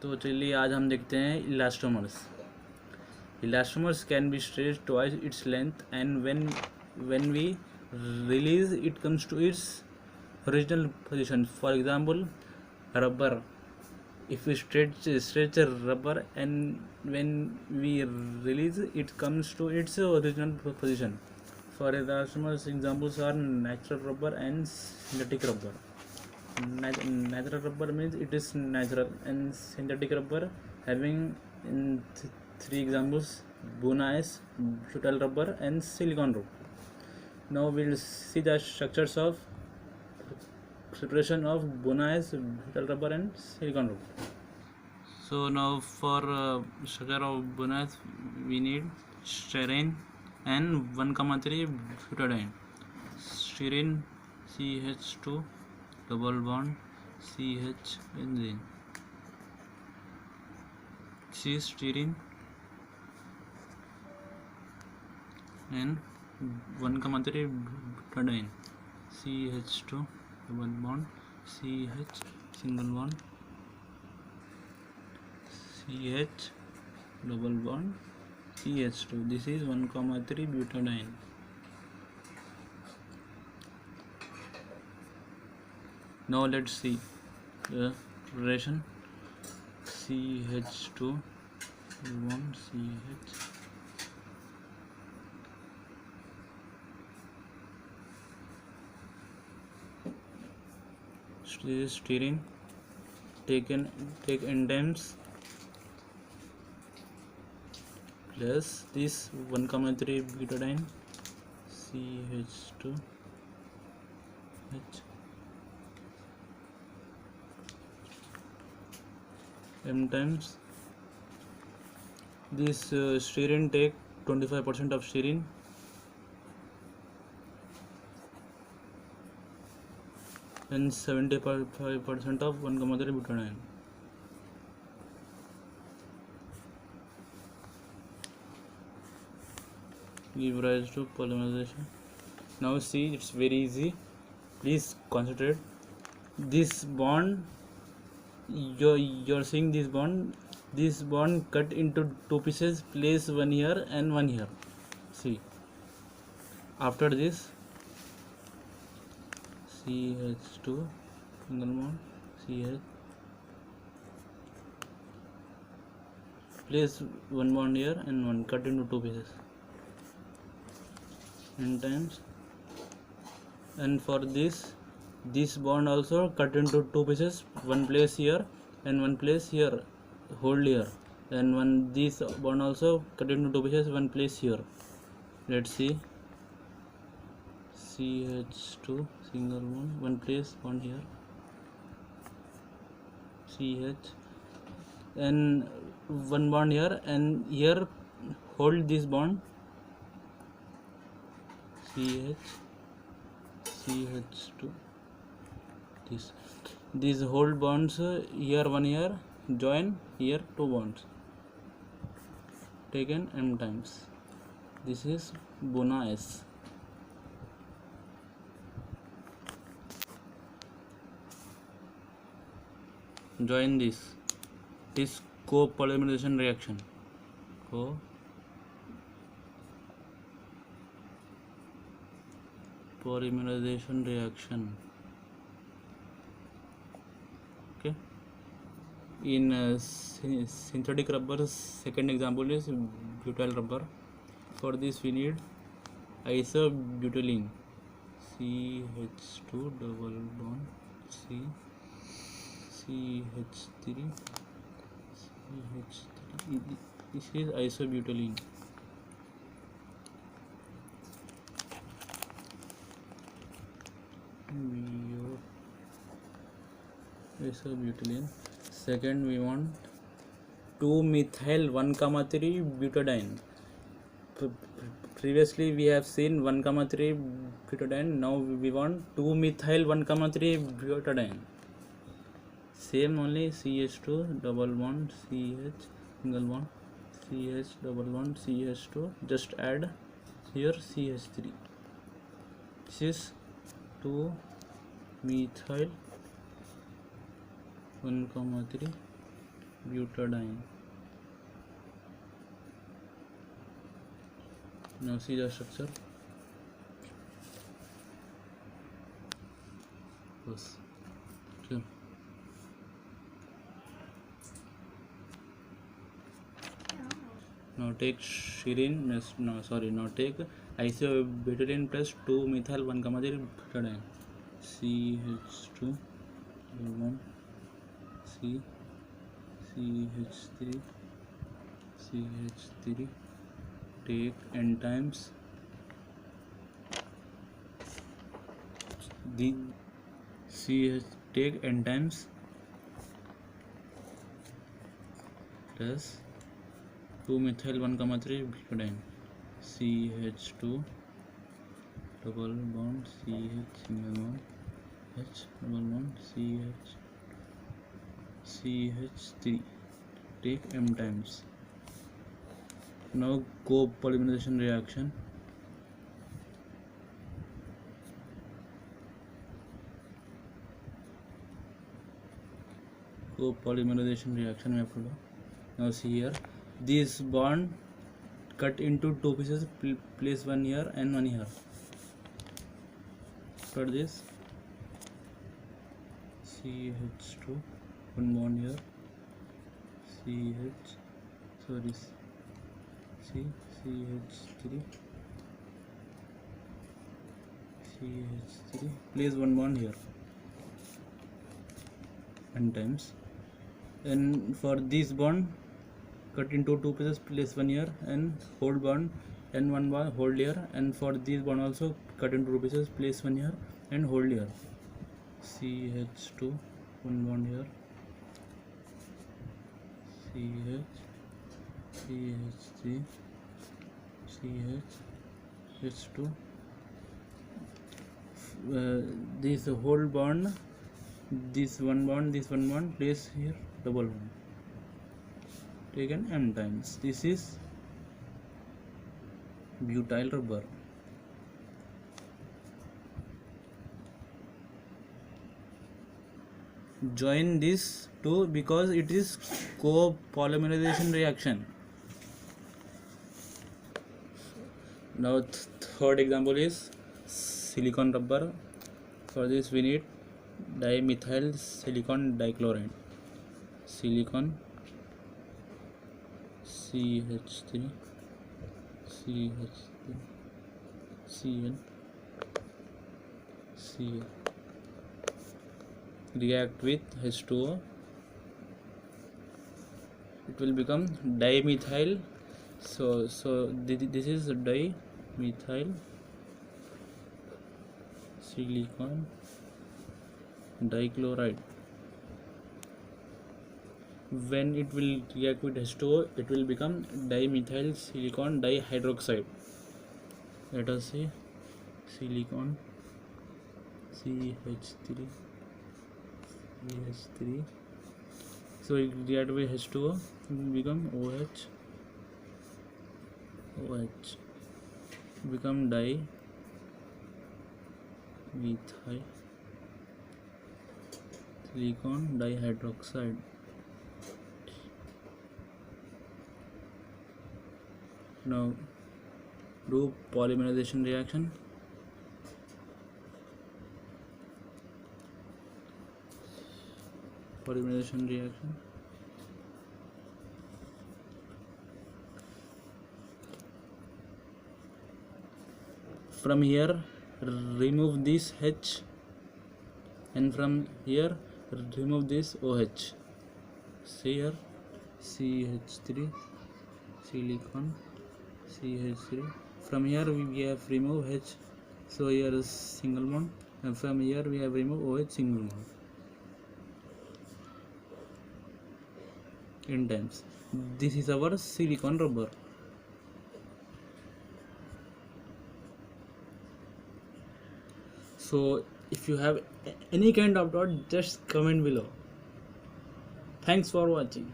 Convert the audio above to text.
तो चलिए आज हम देखते हैं elastomers. Elastomers can be stretched twice its length, and when we release it comes to its original position. For example, rubber. If we stretch a rubber and when we release it comes to its original position. For elastomers, examples are natural rubber and synthetic rubber. Natural rubber means it is natural, and synthetic rubber having in three examples: bone ice, butyl rubber, and silicon rubber. Now we'll see the structures of preparation of bone ice, butyl rubber, and silicon rubber. So now for structure of bone ice, we need styrene and 1,3 butadiene. Styrene CH2 double bond CH benzene. C styrene and 1,3 butadiene. CH2 double bond CH single bond CH double bond CH2. This is 1,3 butadiene. Now let's see the relation. CH2 bond CH styrene take enzymes plus this 1,3 butadiene CH2 H m times this styrene take 25% of styrene and 75% of 1,3 butadiene. Give rise to polymerization. Now see, it's very easy. Please concentrate. This bond, you're seeing this bond. This bond cut into two pieces. Place one here and one here. See. After this, CH2 single bond CH. Place one bond here and one cut into two pieces. N times. And for this bond also cut into two pieces, one place here and one place here, hold here, and one this bond also cut into two pieces, one place here. Let's see. CH2 single bond, one place, one here, CH, and one bond here, and here hold this bond CH CH2. These hold bonds here, one here, join here, two bonds taken m times. This is bone ice. Join this copolymerization reaction. Polymerization reaction. Okay. In synthetic rubber, second example is butyl rubber. For this we need isobutylene. CH2 double bond C CH3 CH3. This is isobutylene. Isobutylene. Second we want 2-methyl 1,3 butadiene. Previously we have seen 1,3 butadiene. Now we want 2-methyl 1,3 butadiene. Same only. CH2 double bond CH single bond CH double bond CH2. Just add here CH3. This is 2-methyl 1,3 butadiene. Now see the structure. Yes. Sure. Now take serine. Now take isobutadiene plus 2-methyl 1,0 butadiene. CH2 1 CH3 CH3. Take n times the CH. Take n times plus 2-methyl 1,3 butadiene. CH2 double bond CH single bond H double bond CH3. Take m times. Now copolymerization reaction. Copolymerization reaction we have to do. Now see here, this bond cut into 2 pieces, place one here and one here. For this CH2 one bond here, CH3 place one bond here n times. And for this bond cut into 2 pieces, place one here and hold bond and one bond hold here. And for this bond also cut into 2 pieces, place one here and hold here. CH2 one bond here, CH3 CH2. This whole bond, this one bond place here double bond, taken m times. This is butyl rubber. Join this two because it is copolymerization reaction. Now third example is silicon rubber. For this we need dimethyl silicon dichloride. Silicon CH3 Cl react with H2O. It will become dimethyl. So this is dimethyl silicon dichloride. When it will react with H2O, it will become dimethyl silicon dihydroxide. Let us see silicon CH3. So it react with H2O, it will become OH, become dimethyl silicon dihydroxide. Now do polymerization reaction. From here remove this H, and from here remove this OH. See here CH3 silicon CH3. From here we have removed H, so here is single bond, and from here we have removed OH single bond n times. This is our silicon rubber. So if you have any kind of doubt, just comment below. Thanks for watching.